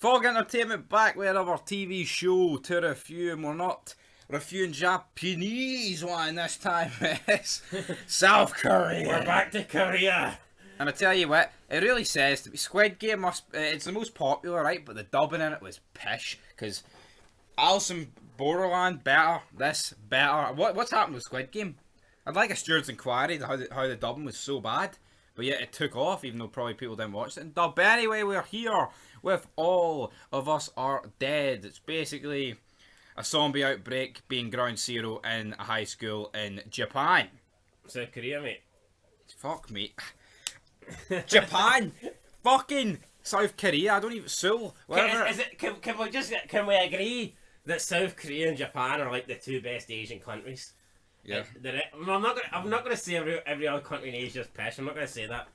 Fog Entertainment back with another TV show to review, and we're not reviewing Japanese one this time, it's South Korea. We're back to Korea. And I tell you what, it really says to be Squid Game it's the most popular, right? But the dubbing in it was pish, because Alice in Borderland better, this better. What's happened with Squid Game? I'd like a steward's inquiry to how the dubbing was so bad. But yet it took off, even though probably people didn't watch it in dub. But anyway, we're here with All of Us Are Dead. It's basically a zombie outbreak being ground zero in a high school in Japan. South Korea, mate. Fuck me. Japan! Fucking South Korea, I don't even... Seoul, whatever. Can we agree that South Korea and Japan are like the two best Asian countries? Yeah. I'm not gonna say every other country in Asia is pish. I'm not gonna say that.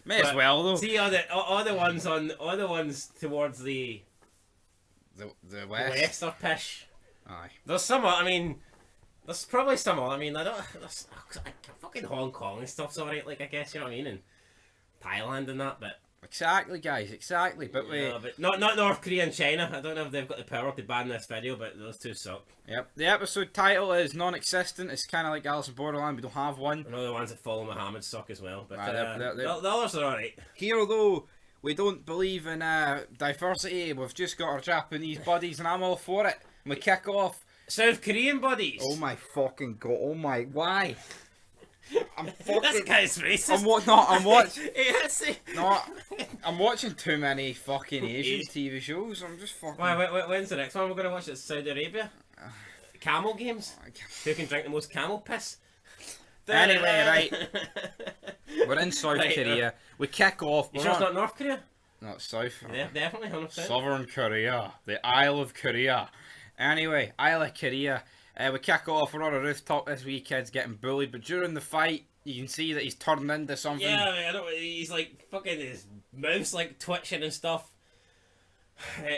May as well though. See all the ones towards the west are pish. Aye. There's some. I mean, there's probably some. I mean, I don't. Fucking Hong Kong and stuff's alright. Like, I guess you know what I mean, and Thailand and that, but. Exactly, guys, exactly. But but not North Korea and China. I don't know if they've got the power to ban this video, but those two suck. Yep. The episode title is non-existent. It's kind of like Alice in Borderland. We don't have one. I know the ones that follow Muhammad suck as well, but they're... the others are alright. Here, though, we don't believe in diversity. We've just got our Japanese buddies, and I'm all for it. And we kick off. South Korean buddies. Oh my fucking god! Oh my, why? I'm fucking. This guy's racist. I'm watching. Yes. No, I'm watching too many fucking Asian TV shows. I'm just fucking. When's the next one we're gonna watch? It's Saudi Arabia. Camel games. Who can drink the most camel piss? Anyway, right. We're in South Korea. We kick off. You sure it's not North Korea? No, it's South. Yeah, definitely 100%. Southern Korea, the Isle of Korea. Anyway, Isle of Korea. We kick off. We're on a rooftop. This wee kid's getting bullied, but during the fight, you can see that he's turned into something. Yeah, he's like fucking his mouth's like twitching and stuff.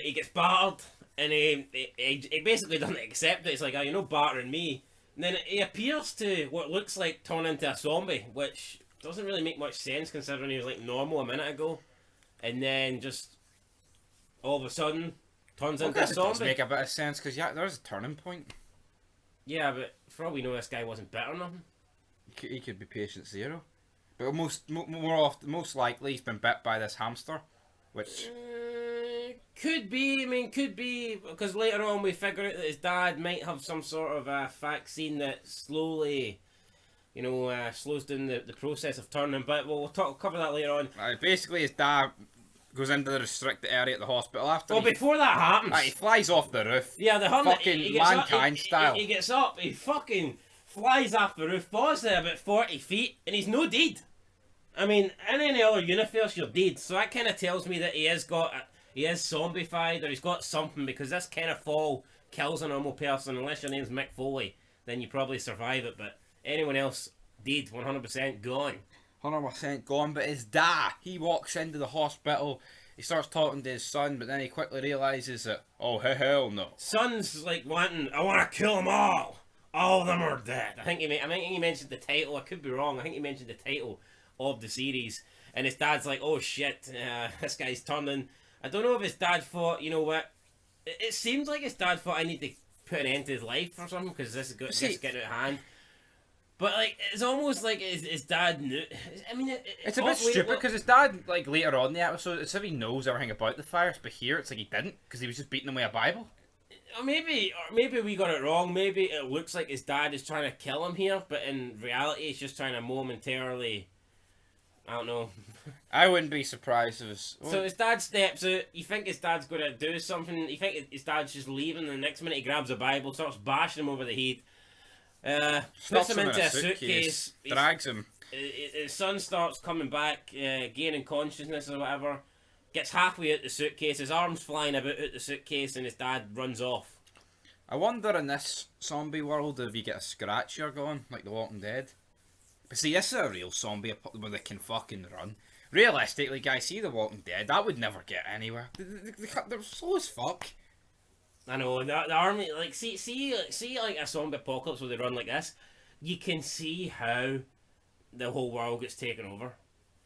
He gets battered, and he basically doesn't accept it. It's like, oh, you're not battering me. And then he appears to what looks like turn into a zombie, which doesn't really make much sense considering he was like normal a minute ago, and then just all of a sudden turns into a zombie. It does make a bit of sense because there's a turning point. Yeah, but for all we know, this guy wasn't better than him. He could be patient zero, but most likely he's been bit by this hamster, which could be. I mean, could be because later on we figure out that his dad might have some sort of a vaccine that slowly, slows down the process of turning. But we'll cover that later on. Basically, his dad goes into the restricted area at the hospital after. Well, before that happens, he flies off the roof. Yeah, the fucking Mankind style. He gets up, he fucking flies off the roof, falls there about 40 feet, and he's no dead. I mean, in any other universe, you're dead. So that kind of tells me that he is zombified, or he's got something, because this kind of fall kills a normal person. Unless your name's Mick Foley, then you probably survive it. But anyone else, dead, 100% gone. 100% gone, but his dad, he walks into the hospital, he starts talking to his son, but then he quickly realises that, oh, hell no. Son's like I want to kill them all. All of them are dead. I think he mentioned the title, I could be wrong, I think he mentioned the title of the series, and his dad's like, oh shit, this guy's turning. I don't know if his dad thought, you know what, it seems like his dad thought I need to put an end to his life or something, because this is getting out of hand. But like, it's almost like his dad knew. I mean, it's a bit stupid because his dad, like later on in the episode, it's if he knows everything about the fires, but here it's like he didn't because he was just beating them with a Bible. Or maybe we got it wrong. Maybe it looks like his dad is trying to kill him here, but in reality, he's just trying to momentarily. I don't know. I wouldn't be surprised if it's... So his dad steps out. You think his dad's going to do something? You think his dad's just leaving, and the next minute he grabs a Bible, starts bashing him over the head. Puts him into a suitcase, drags him. His son starts coming back, gaining consciousness or whatever. Gets halfway out the suitcase, his arms flying about out the suitcase, and his dad runs off. I wonder in this zombie world if you get a scratcher going, like The Walking Dead. But see, this is a real zombie where they can fucking run. Realistically, guys, see The Walking Dead, that would never get anywhere. They're slow as fuck. I know, the army, like, see like a zombie apocalypse where they run like this, you can see how the whole world gets taken over.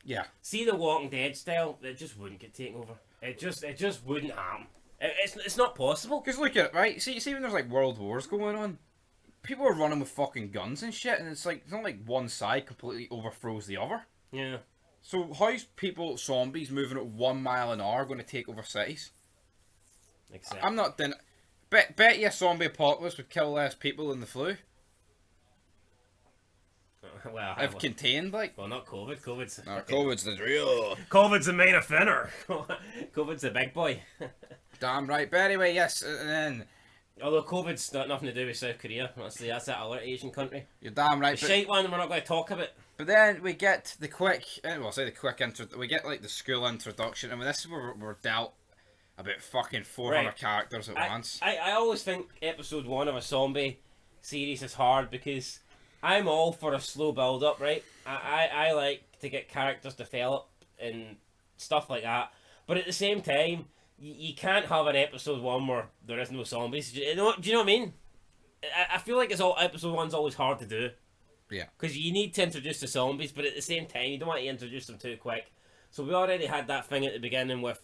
Yeah. See The Walking Dead style, it just wouldn't get taken over. It just wouldn't happen. It's not possible. Because look at it, right? See when there's like world wars going on, people are running with fucking guns and shit, and it's not like one side completely overthrows the other. Yeah. So how's zombies moving at 1 mile an hour going to take over cities? Except. I'm not done. Bet you a zombie apocalypse would kill less people than the flu. Well, If contained, like. well, not COVID. COVID's COVID's the real. COVID's the main offender. COVID's the big boy. Damn right. But anyway, yes, and then Although COVID's got nothing to do with South Korea. That's that other Asian country. you're damn right. The shite one we're not going to talk about. But then we get the quick, well, say the quick intro. We get like the school introduction, and this is where we're dealt about fucking 400 Right. characters at once. I always think episode 1 of a zombie series is hard because I'm all for a slow build up, right? I like to get characters developed and stuff like that. But at the same time, you can't have an episode 1 where there is no zombies. Do you know what I mean? I feel like episode 1's always hard to do. Yeah. Because you need to introduce the zombies, but at the same time, you don't want to introduce them too quick. So we already had that thing at the beginning with,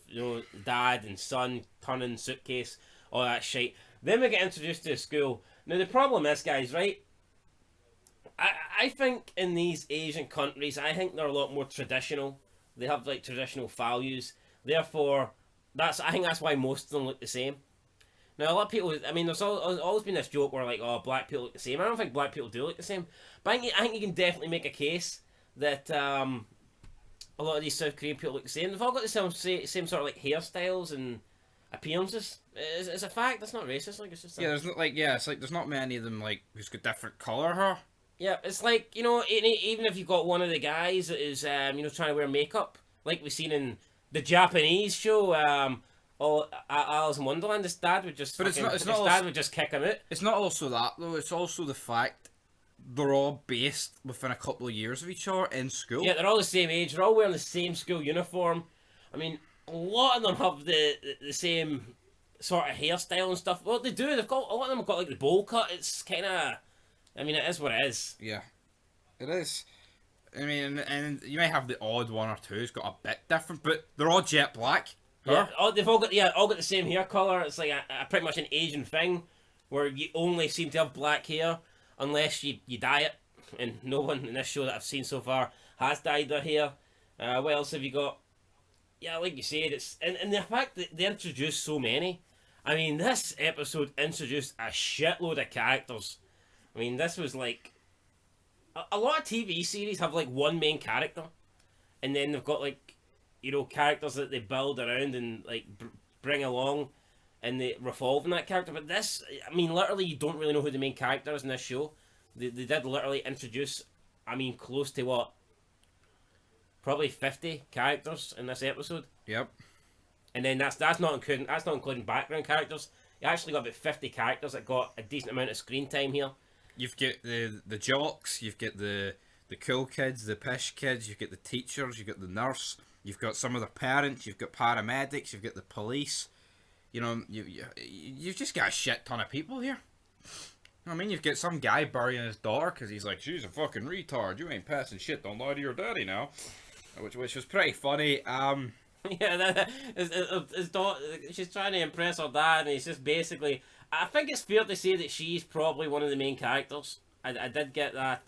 dad and son turning suitcase, all that shit. Then we get introduced to a school. Now the problem is, guys, right? I think in these Asian countries, I think they're a lot more traditional. They have like traditional values. Therefore, I think that's why most of them look the same. Now a lot of people, I mean, there's always been this joke where like, oh, black people look the same. I don't think black people do look the same, but I think you can definitely make a case that a lot of these South Korean people look the same. They've all got the same sort of like hairstyles and appearances. It's a fact. That's not racist. Like it's just There's not it's like there's not many of them like who's got different colour hair. yeah. It's like even if you got one of the guys that is trying to wear makeup, like we've seen in the Japanese show. Alice in Wonderland, his dad would just. But his dad also, would just kick him out. it's not also that though. It's also the fact they're all based within a couple of years of each other in school. Yeah, they're all the same age. They're all wearing the same school uniform. I mean, a lot of them have the same sort of hairstyle and stuff. Well, they do. They've got a lot of them have got like the bowl cut. It's kind of. I mean, it is what it is. Yeah, it is. I mean, and you may have the odd one or two who's got a bit different, but they're all jet black. Yeah, they've all got the same hair color. It's like a pretty much an Asian thing, where you only seem to have black hair unless you dye it, and no one in this show that I've seen so far has dyed their hair. What else have you got? Yeah, like you said, it's and the fact that they introduced so many. I mean, this episode introduced a shitload of characters. I mean, this was like a lot of TV series have like one main character, and then they've got like characters that they build around and like bring along, and they revolve in that character. But this, I mean, literally, you don't really know who the main character is in this show. They did literally introduce, I mean, close to what? Probably 50 characters in this episode. Yep. And then that's not including background characters. You actually got about 50 characters that got a decent amount of screen time here. You've got the jocks, you've got the cool kids, the pish kids, you've got the teachers, you've got the nurse, you've got some of their parents, you've got paramedics, you've got the police. You've just got a shit ton of people here. I mean, you've got some guy burying his daughter because he's like, she's a fucking retard. You ain't passing shit. Don't lie to your daddy now. Which was pretty funny. Yeah, his daughter, she's trying to impress her dad, and he's just basically. I think it's fair to say that she's probably one of the main characters. I did get that.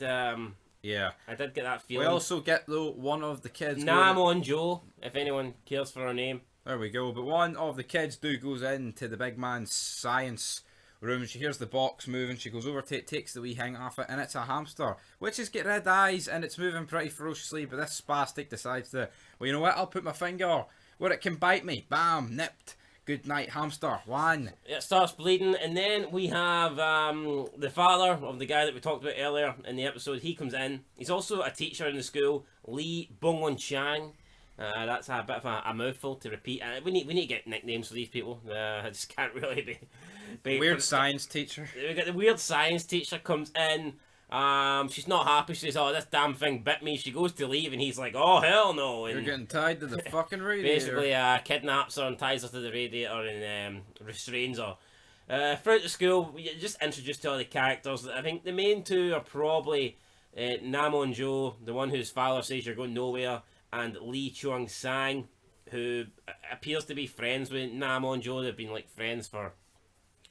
Yeah. I did get that feeling. We also get though one of the kids. Namon Jo, if anyone cares for her name. There we go. But one of the kids goes into the big man's science room. She hears the box moving. She goes over to it, takes the wee hang off it, and it's a hamster, which has got red eyes, and it's moving pretty ferociously. But this spastic decides to, well, you know what? I'll put my finger where it can bite me. Bam, nipped. Good night, hamster. One. It starts bleeding, and then we have the father of the guy that we talked about earlier in the episode. He comes in. He's also a teacher in the school, Lee Bongwon Chang. That's a bit of a mouthful to repeat. We need to get nicknames for these people. I just can't really be weird science teacher. We got the weird science teacher comes in. She's not happy. She says, "Oh, this damn thing bit me." She goes to leave, and he's like, "Oh, hell no!" And you're getting tied to the fucking radiator. Basically, kidnaps her and ties her to the radiator and restrains her. Throughout the school, we just introduced to all the characters. I think the main two are probably Namon Jo, the one whose father says you're going nowhere, and Lee Chuang Sang, who appears to be friends with Nam On-jo. They've been like friends for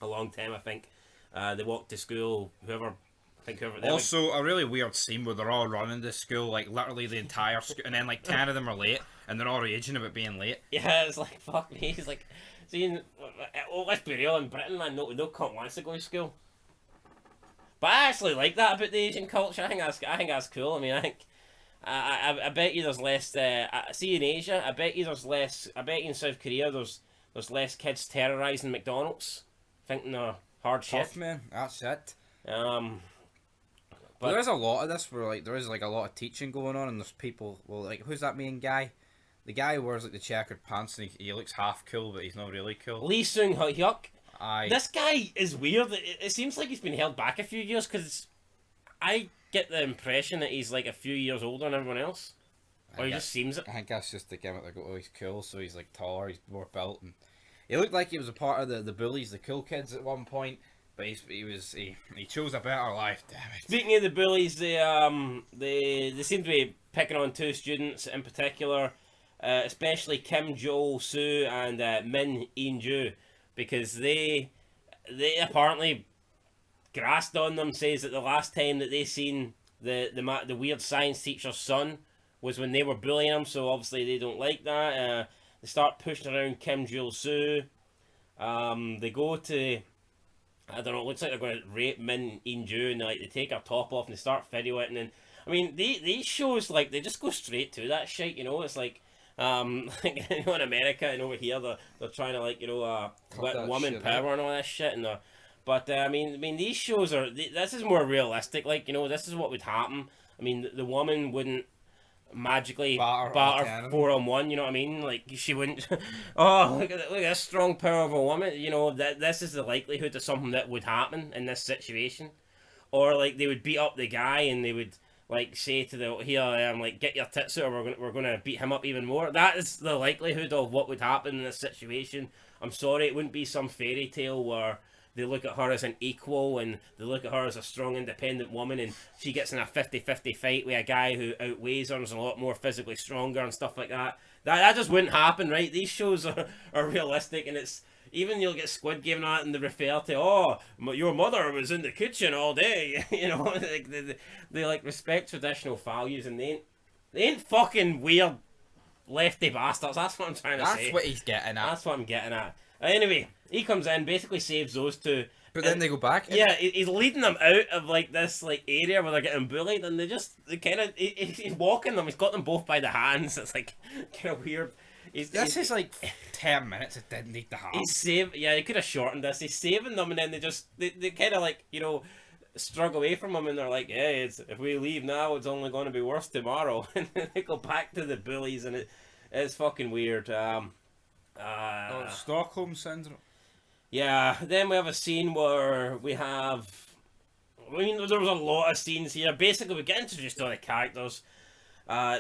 a long time, I think. They walk to school, whoever. I think whoever. Also, a really weird scene where they're all running to school, like literally the entire school, and then like 10 of them are late, and they're all raging about being late. Yeah, it's like, fuck me. It's like, seeing, let's be real, in Britain, man, no cunt wants to go to school. But I actually like that about the Asian culture. I think that's cool. I mean, I bet you there's less. See in Asia, I bet you there's less. I bet you in South Korea there's less kids terrorizing McDonald's, thinking they're hard shit. Tough, man. That's it. But there is a lot of this where like there is like a lot of teaching going on, and there's people. Well, like who's that main guy? The guy who wears like the checkered pants, and he looks half cool, but he's not really cool. Lee Sung Hyuk. Aye. This guy is weird. It seems like he's been held back a few years because I get the impression that he's like a few years older than everyone else, or he just seems it. I think that's just the gimmick. They go, oh, he's cool, so he's like taller, he's more built, and he looked like he was a part of the bullies, the cool kids at one point. But he chose a better life. Damn it. Speaking of the bullies, they seem to be picking on two students in particular, especially Kim Jo Soo and Min In Ju, because they apparently grassed on them. Says that the last time that they seen the weird science teacher's son was when they were bullying him. So obviously they don't like that. They start pushing around Kim Jo Soo. They go to, I don't know, it looks like they're going to rape Min In Ju, and like they take her top off and they start videoing. And I mean, these shows, like, they just go straight to that shit, you know. It's like, like, you know, in America and over here, they're trying to, like, you know, woman power and all that shit. And but I mean, these shows are, this is more realistic. Like, you know, this is what would happen. I mean, the woman wouldn't magically batter 4-on-1, you know what I mean? Like, she wouldn't. Oh, look at this strong power of a woman. You know, this is the likelihood of something that would happen in this situation. Or like they would beat up the guy and they would like say to the here I am, like, get your tits out, or we're gonna beat him up even more. That is the likelihood of what would happen in this situation. I'm sorry, it wouldn't be some fairy tale where they look at her as an equal and they look at her as a strong, independent woman, and she gets in a 50-50 fight with a guy who outweighs her and is a lot more physically stronger and stuff like that. That just wouldn't happen, right? These shows are realistic, and it's, even you'll get Squid Game on it and they refer to, oh, your mother was in the kitchen all day, you know, like they like respect traditional values, and they ain't fucking weird lefty bastards. That's what I'm trying to say. That's what he's getting at. That's what I'm getting at. Anyway, he comes in, basically saves those two. But then they go back. Yeah, he's leading them out of like this like area where they're getting bullied, and they kind of he's walking them. He's got them both by the hands. It's like kind of weird. This is like 10 minutes. It didn't need to happen. Yeah, he could have shortened this. He's saving them, and then they kind of like, you know, struggle away from him, and they're like, hey, if we leave now, it's only going to be worse tomorrow. And then they go back to the bullies, and it's fucking weird. Stockholm Syndrome. Yeah, then we have a scene where we have, I mean, there was a lot of scenes here. Basically, we get introduced to all the characters.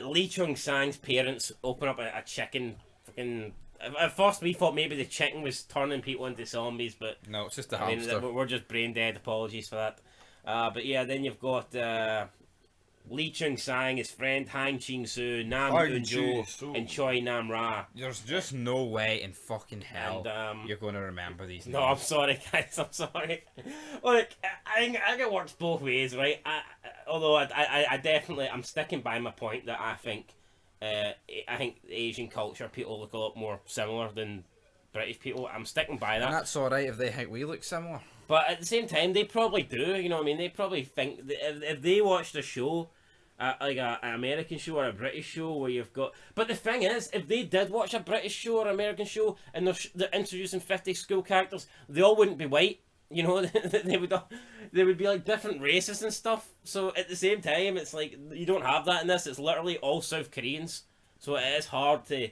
Lee Chung-sang's parents open up a chicken. Fucking. At first, we thought maybe the chicken was turning people into zombies, but no, it's just a hamster. We're just brain dead. Apologies for that. But yeah, then you've got Lee Chung-sang, his friend Han Ching-soo, Nam Eun-jo, and Choi Nam-ra. There's just no way in fucking hell and, you're going to remember these names. No, I'm sorry, guys. I'm sorry. Look, I get worked both ways, right? Although I definitely, I'm sticking by my point that I think Asian culture people look a lot more similar than British people. I'm sticking by that. And that's alright if they think we look similar. But at the same time, they probably do, you know what I mean? They probably think, that if they watched a show, like an American show or a British show where you've got... But the thing is, if they did watch a British show or American show and they're introducing 50 school characters, they all wouldn't be white, you know? they would be like different races and stuff. So at the same time, it's like, you don't have that in this. It's literally all South Koreans. So it is hard to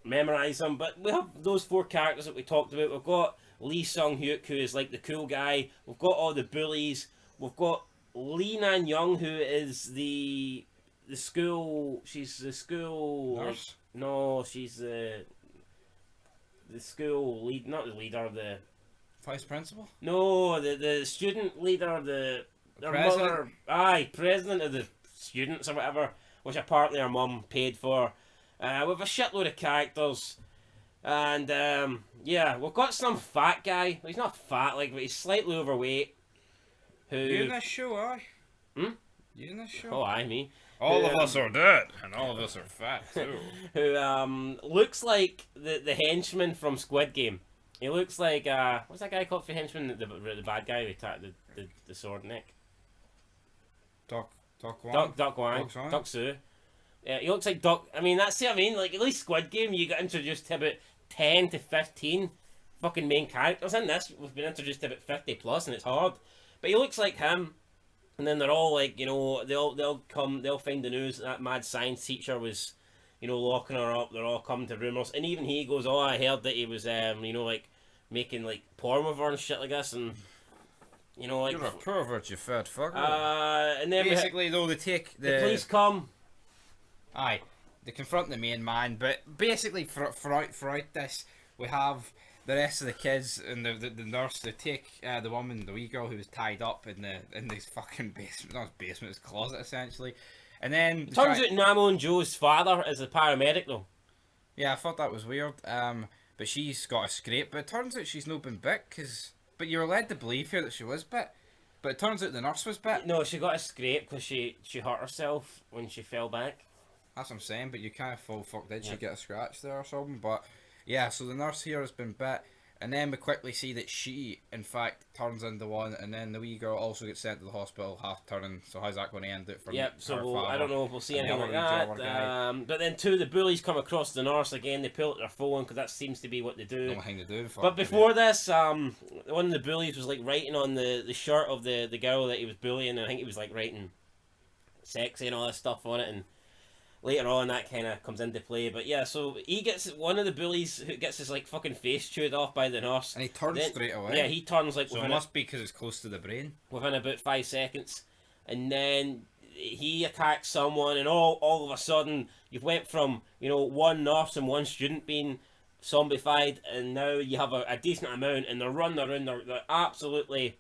memorise them. But we have those four characters that we talked about. We've got Lee Sung-hyuk, who is like the cool guy. We've got all the bullies. We've got Lee Nan-young, who is the school. She's the school nurse. Like, no, she's the school lead, not the leader. The vice principal. No, the student leader. The president. President of the students or whatever, which apparently her mum paid for. With a shitload of characters. And, yeah, we've got some fat guy. He's not fat, like, but he's slightly overweight. Who... You in this show, aye? Hmm? You in this show? Oh, aye, me. All of us are dead, and all of us are fat, too. Who, looks like the henchman from Squid Game. He looks like, what's that guy called for henchman? The bad guy with the sword neck. Duck Wang? Duck Wang. Duck Wang? Duck Su. Yeah, he looks like Duck. I mean, that's what I mean. Like, at least Squid Game, you got introduced to about 10 to 15 fucking main characters. In this, we've been introduced to about 50 plus, and it's hard. But he looks like him. And then they're all like, you know, they'll find the news that mad science teacher was, you know, locking her up. They're all coming to rumours. And even he goes, oh, I heard that he was, you know, like, making, like, porn with her and shit like this. And, you know, like... You're a pervert, you fat fucker. And then basically, though, they take the police come. Aye, they confront the main man, but basically throughout this, we have the rest of the kids and the nurse. They take the woman, the wee girl who was tied up in this fucking basement, not basement, it's closet essentially, and then it turns out Namo and Joe's father is a paramedic though. Yeah, I thought that was weird. But she's got a scrape, but it turns out she's not been bit, but you were led to believe here that she was bit. But it turns out the nurse was bit. No, she got a scrape because she hurt herself when she fell back. That's what I'm saying, but you kind of fuck, did she get a scratch there or something? But yeah, so the nurse here has been bit, and then we quickly see that she, in fact, turns into one, and then the wee girl also gets sent to the hospital, half turning. So how's that going to end it for Yep, so I don't know if we'll see anything like that. that. But then the bullies come across the nurse again. They pull out their phone because that seems to be what they do. No thing to do. But before this, one of the bullies was like writing on the shirt of the girl that he was bullying, and I think he was like writing sexy and all that stuff on it, and later on that kind of comes into play. But yeah, so he gets one of the bullies who gets his like fucking face chewed off by the nurse, and he turns straight away. Yeah, he turns like. So it must be because it's close to the brain. Within about 5 seconds, and then he attacks someone, and all of a sudden you've went from, you know, one nurse and one student being zombified, and now you have a decent amount, and they're running around. They're absolutely,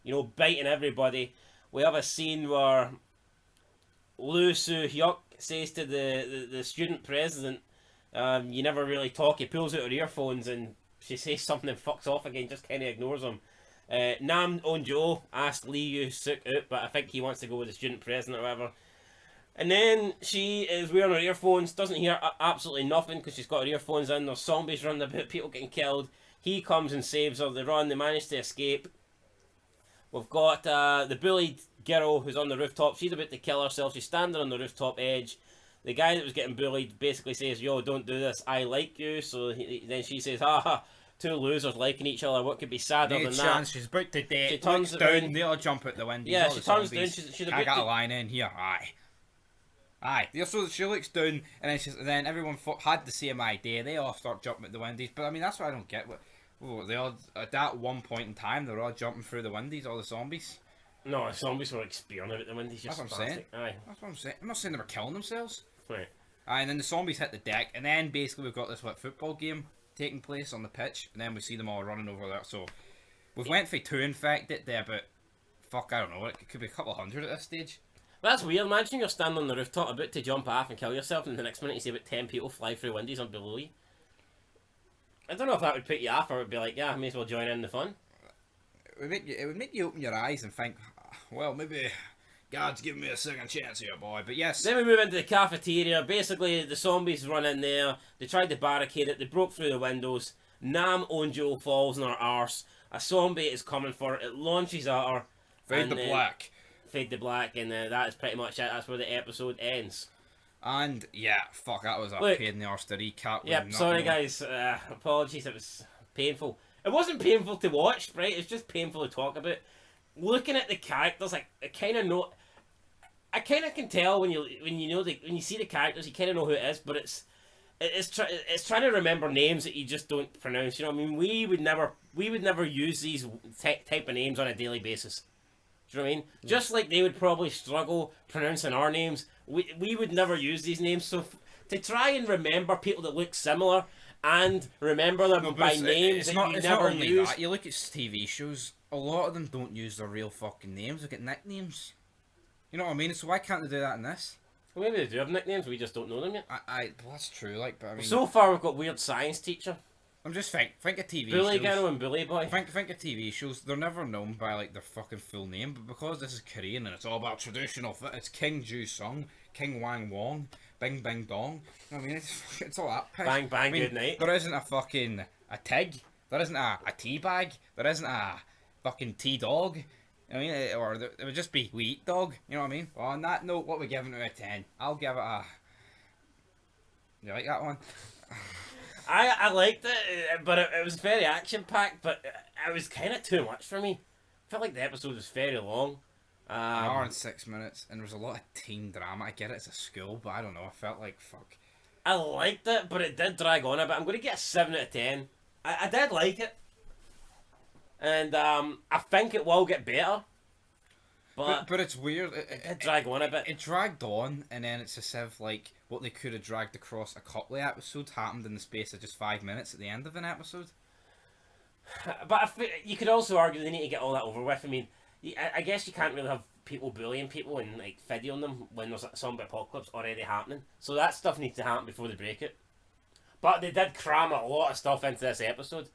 you know, biting everybody. We have a scene where Lee Soo-hyuk says to the student president, you never really talk. He pulls out her earphones and she says something and fucks off again, just kind of ignores him. Nam On-jo asked Lee Yoo-suk out, but I think he wants to go with the student president or whatever. And then she is wearing her earphones, doesn't hear absolutely nothing because she's got her earphones in. There's zombies running about, people getting killed. He comes and saves her. They run, they manage to escape. We've got the bullied girl who's on the rooftop. She's about to kill herself. She's standing on the rooftop edge. The guy that was getting bullied basically says, yo, don't do this, I like you. So then she says, ha, two losers liking each other, what could be sadder than that? She's about to death. She turns down, they all jump out the window. Yeah, she turns down, she's about I got a line in here, aye. So she looks down, and then everyone had the same idea. They all start jumping at the windows. But I mean, that's what I don't get. They all, at that one point in time, they were all jumping through the windows, all the zombies. No, the zombies were like spearing out the windows. That's what I'm saying. Aye. That's what I'm saying. I'm not saying they were killing themselves. Right. And then the zombies hit the deck, and then basically we've got this football game taking place on the pitch, and then we see them all running over there. So we've went for 2 infected there, but fuck, I don't know. It could be a couple hundred at this stage. That's weird. Imagine you're standing on the rooftop about to jump off and kill yourself, and the next minute you see about 10 people fly through windows on below you. I don't know if that would put you off, or it would be like, yeah, I may as well join in the fun. It would make you open your eyes and think, well, maybe God's giving me a second chance here, boy. But yes. Then we move into the cafeteria. Basically, the zombies run in there. They tried to barricade it. They broke through the windows. Nam On-jo falls on her arse. A zombie is coming for her. It launches at her. Fade to black. Fade to black, and that is pretty much it. That's where the episode ends. And yeah, fuck, that was a pain in the arse to recap. Yep, sorry guys. Apologies, it was painful. It wasn't painful to watch, right? It's just painful to talk about. Looking at the characters, like I kind of know. I kind of can tell when you see the characters, you kind of know who it is, but it's trying to remember names that you just don't pronounce. You know what I mean? We would never use these type of names on a daily basis. Do you know what I mean? Yeah. Just like they would probably struggle pronouncing our names, we would never use these names. So to try and remember people that look similar and remember them by names that you never use. That. You look at TV shows, a lot of them don't use their real fucking names. They get nicknames. You know what I mean? So why can't they do that in this? Well, maybe they do have nicknames, we just don't know them yet. Well, that's true, like, but I mean... So far, we've got Weird Science Teacher, I'm just think of TV Bully shows. Girl, and Bully Boy. Think of TV shows. They're never known by like their fucking full name, but because this is Korean and it's all about traditional, it's King Ju Sung, King Wang Wong, Bing Bing Dong. I mean, it's all that pish. Bang Bang I mean, Good Night. There isn't a fucking a Tig. There isn't a tea bag. There isn't a fucking tea dog. I mean, it would just be we eat dog. You know what I mean? Well, on that note, what we giving it a 10? I'll give it a. You like that one? I liked it, but it was very action packed, but it was kind of too much for me. I felt like the episode was very long. An hour and 6 minutes, and there was a lot of teen drama. I get it, it's a school, but I don't know. I felt like fuck. I liked it, but it did drag on a bit. I'm going to get a 7 out of 10. I did like it, and I think it will get better. But it's weird. It did drag on a bit. It dragged on, and then it's as if like what they could have dragged across a couple of episodes happened in the space of just 5 minutes at the end of an episode. But you could also argue they need to get all that over with. I mean, I guess you can't really have people bullying people and like videoing them when there's a zombie apocalypse already happening. So that stuff needs to happen before they break it. But they did cram a lot of stuff into this episode.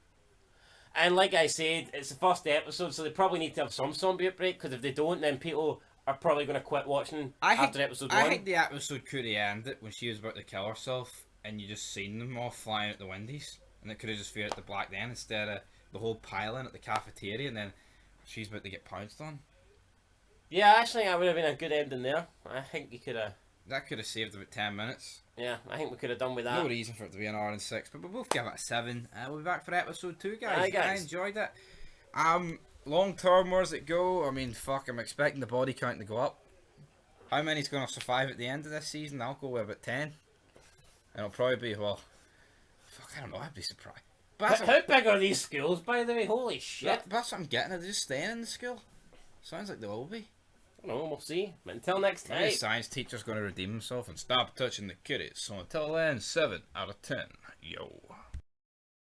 And like I said, it's the first episode, so they probably need to have some zombie outbreak, because if they don't, then people are probably going to quit watching after episode 1. I think the episode could have ended when she was about to kill herself, and you just seen them all flying out the windies, and it could have just veered to black then, instead of the whole pile-in at the cafeteria, and then she's about to get pounced on. Yeah, actually, that would have been a good ending there. I think you could have... That could have saved about 10 minutes. Yeah, I think we could have done with that. No reason for it to be an hour and 6, but we'll both give it a 7. We'll be back for episode 2, guys. Aye, guys. I enjoyed it. Long term, where's it go? I mean, fuck, I'm expecting the body count to go up. How many's going to survive at the end of this season? I'll go with about 10. And it'll probably be, well, fuck, I don't know, I'd be surprised. But How big are these schools, by the way? Holy shit. that's what I'm getting. Are they just staying in the school? Sounds like they will be. I don't know, we'll see. But until next time. Maybe the science teacher's going to redeem himself and stop touching the kiddies. So until then, 7 out of 10. Yo.